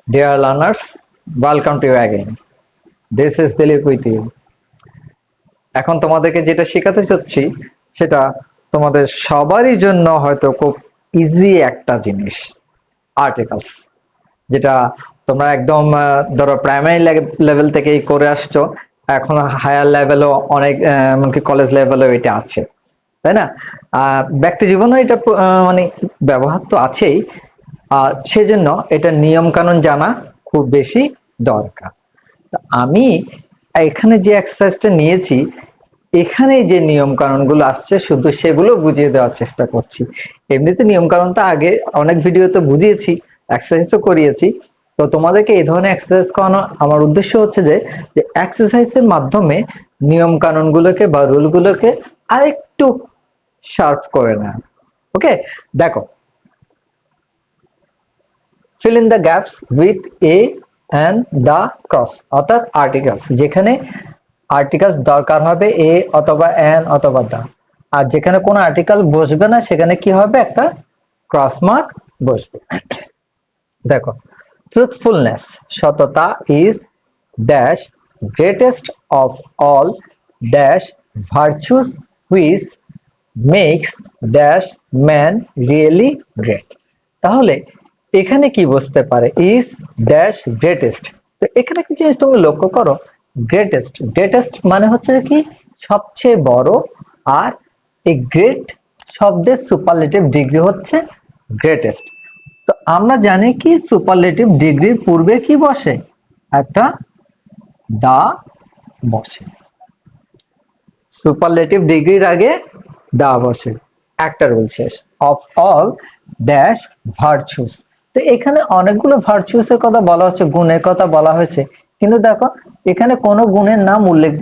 Dear learners, welcome to you again. This is Dilip with you. এখন তোমাদেরকে যেটা শেখাতে চাচ্ছি সেটা তোমাদের সবারই জন্য হয়তো খুব ইজি একটা জিনিস, আর্টিকেলস, যেটা তোমরা একদম ধরো প্রাইমারি লেভেল থেকেই করে আসছো, এখন হায়ার লেভেলও অনেক এমনকি কলেজ লেভেলেও এটা আছে, তাই না? ব্যক্তি জীবনে এটা মানে ব্যবহার তো আছেই, সেজন্য এটা নিয়ম কানুন জানা খুব বেশি দরকার। আমি এখানে যে এক্সারসাইজটা নিয়েছি, এখানে যে নিয়ম কানুন গুলো আসছে শুধু সেগুলো বুঝিয়ে দেওয়ার চেষ্টা করছি। এমনিতে নিয়ম কানুনটা আগে অনেক ভিডিওতে বুঝিয়েছি, এক্সারসাইজও করিয়েছি। তো তোমাদেরকে এই ধরনের এক্সারসাইজ করানো আমার উদ্দেশ্য হচ্ছে যে এক্সারসাইজের মাধ্যমে নিয়ম কানুন গুলোকে বা রুল গুলোকে আরেকটু শার্প করে নেয়। ওকে, দেখো, fill in the gaps with a and the cross অর্থাৎ আর্টিকেলস, যেখানে আর্টিকেলস দরকার হবে এ অথবা এন অথবা দা, আর যেখানে কোনো আর্টিকেল বসবে না সেখানে কি হবে, একটা ক্রস মার্ক বসবে। দেখো, ট্রুথফুলনেস, সততা, is dash greatest of all dash virtues which makes dash man really great. তাহলে এখানে কি বুঝতে পারে, ইজ ড্যাশ গ্রেটেস্ট। তো এখানে একটা জিনিস তুমি লক্ষ্য করো, গ্রেটেস্ট গ্রেটেস্ট মানে হচ্ছে কি সবচেয়ে বড়, আর এই গ্রেট শব্দের সুপারলেটিভ ডিগ্রি হচ্ছে গ্রেটেস্ট। তো আমরা জানি কি সুপারলেটিভ ডিগ্রির পূর্বে কি বসে, একটা দা বসে। সুপারলেটিভ ডিগ্রির আগে দা বসে, একটা রুল শেষ। অফ অল ড্যাশ ভার্চুস, তো এখানে অনেকগুলো ভার্চুস এর কথা বলা হচ্ছে, গুণের কথা বলা হয়েছে, কিন্তু দেখো এখানে কোনো গুণের নাম উল্লেখ,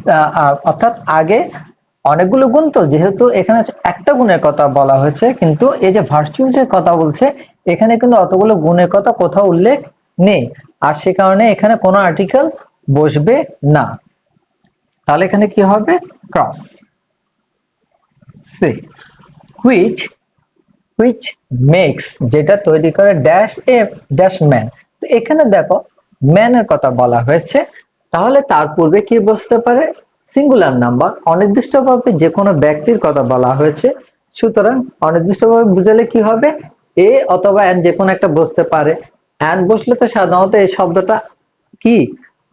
অর্থাৎ আগে অনেকগুলো গুণ, তো যেহেতু এখানে একটা গুণের কথা বলা হয়েছে, কিন্তু এই যে ভার্চুস এর কথা বলছে এখানে কিন্তু অতগুলো গুণের কথা কোথাও উল্লেখ নেই, আর সে কারণে এখানে কোনো আর্টিকেল বসবে না। তাহলে এখানে কি হবে, cross. See which which makes, যেটা তৈরি করে ড্যাশ এ ড্যাশ ম্যান। তো এখানে দেখো ম্যানের কথা বলা হয়েছে, তাহলে তার পূর্বে কি বসতে পারে, সিঙ্গুলার নাম্বার, অনির্দিষ্টভাবে যে কোনো ব্যক্তির কথা বলা হয়েছে, সুতরাং অনির্দিষ্টভাবে বুঝালে কি হবে, এ অথবা এন যে কোনো একটা বসতে পারে। এন বসলে তো সাধারণত এই শব্দটা কি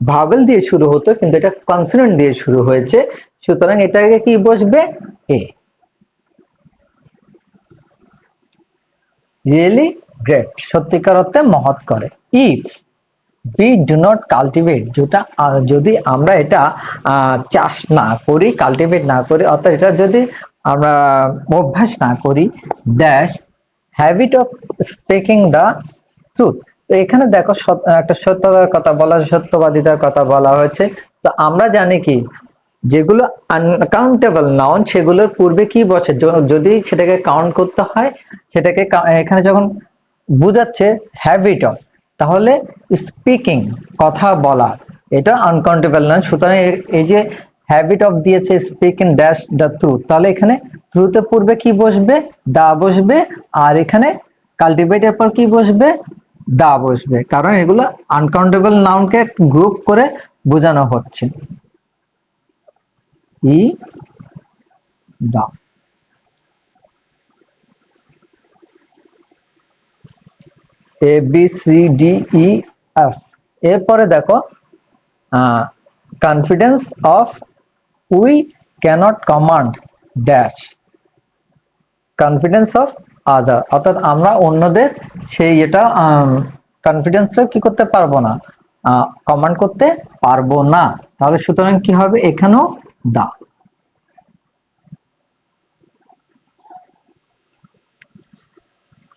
ভাওয়েল দিয়ে শুরু হতো, কিন্তু এটা কনসোনেন্ট দিয়ে শুরু হয়েছে, সুতরাং এটাকে কি বসবে, এ। রিয়েলি গ্রেট, সত্যিকার অর্থে মহৎ করে। If we do not cultivate, যেটা যদি আমরা এটা চাষ না করি, কাল্টিভেট না করি, অর্থাৎ এটা যদি আমরা অভ্যাস না করি, dash habit of speaking the truth. তো এখানে দেখো একটা সত্যতার কথা বলা, সত্যবাদিতার কথা বলা হয়েছে। তো আমরা জানি কি যেগুলো আনকাউন্টেবল নাউন সেগুলোর পূর্বে কি বসে, যদি সেটাকে কাউন্ট করতে হয়, সেটাকে এখানে যখন বুঝাচ্ছে হ্যাবিট অফ, তাহলে স্পিকিং কথা বলা, এটা আনকাউন্টেবল নাউন, সুতরাং এই যে হ্যাবিট অফ দিয়েছে স্পিকিং ড্যাশ দ্য ট্রুথ, তাহলে এখানে ট্রুথের পূর্বে কি বসবে, দা বসবে, আর এখানে কাল্টিভেটের পর কি বসবে, দা বসবে, কারণ এগুলো আনকাউন্টেবল নাউনকে গ্রুপ করে বোঝানো হচ্ছে। ই দা, A B C D E F. এরপরে দেখো confidence of we can't command dash confidence of other, অর্থাৎ আমরা অন্যদের সেই এটা কনফিডেন্স কি করতে পারবো না, কমান্ড করতে পারবো না, তাহলে সুতরাং কি হবে, এখানেও দা।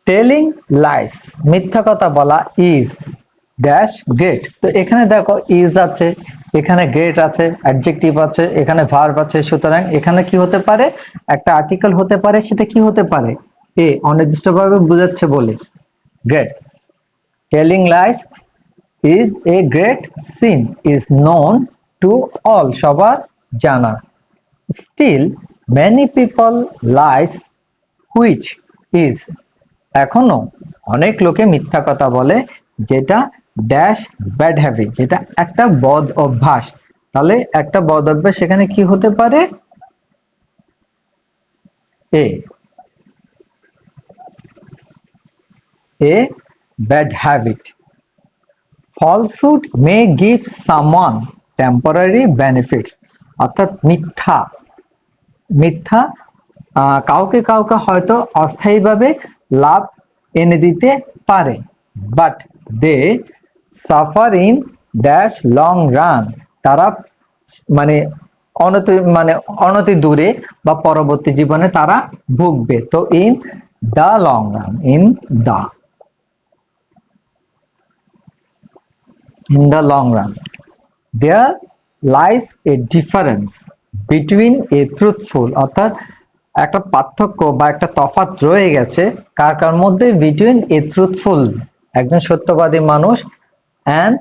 টেলিং লাইস, মিথ্যা কথা বলা, ইজ ড্যাশ গ্রেট। তো এখানে দেখো ইজ আছে, এখানে গ্রেট আছে, অ্যাডজেক্টিভ আছে, এখানে ভার্ব আছে, সুতরাং এখানে কি হতে পারে, একটা আর্টিকেল হতে পারে, সেটা কি হতে পারে, এ, অনির্দিষ্টভাবে বোঝাচ্ছে বলে great. Telling lies is a great sin, is known to all, সবার জানা। Still many people lies which is, এখনো অনেক লোকে মিথ্যা কথা বলে, যেটা ড্যাশ ব্যাড হ্যাবিট, যেটা একটা বদ অভ্যাস। তাহলে একটা বদ অভ্যাস সেখানে কি হতে পারে? A bad habit. falsehood may give someone temporary benefits, অর্থাৎ মিথ্যা মিথ্যা কাউকে কাউকে হয়তো অস্থায়ীভাবে লাভ এনে দিতে পারে, but they suffer in dash long run, তারা মানে অনতি দূরে বা পরবর্তী জীবনে তারা ভুগবে। তো in the long run, the in the long run there lies a difference between a truthful, অর্থাৎ একটা পার্থক্য বা একটা তফাৎ রয়ে গেছে কার কার মধ্যে, between a truthful একজন সত্যবাদী মানুষ and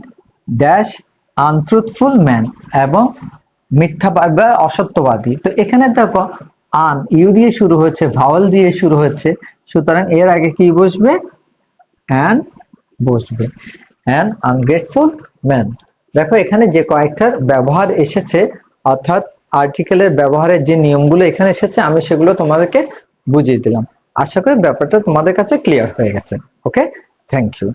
dash untruthful man, এবং মিথ্যাবাদী বা অসত্যবাদী। তো এখানে দেখো আন ইউ দিয়ে শুরু হচ্ছে, ভাওয়েল দিয়ে শুরু হচ্ছে, সুতরাং এর আগে কি বসবে? অ্যান বসবে। An ungrateful man. দেখো এখানে যে কয়েকটার ব্যবহার এসেছে, অর্থাৎ আর্টিকেলের ব্যবহারের যে নিয়মগুলো এখানে এসেছে, আমি সেগুলো তোমাদেরকে বুঝিয়ে দিলাম। আশা করি ব্যাপারটা তোমাদের কাছে ক্লিয়ার হয়ে গেছে। ওকে, থ্যাংক ইউ।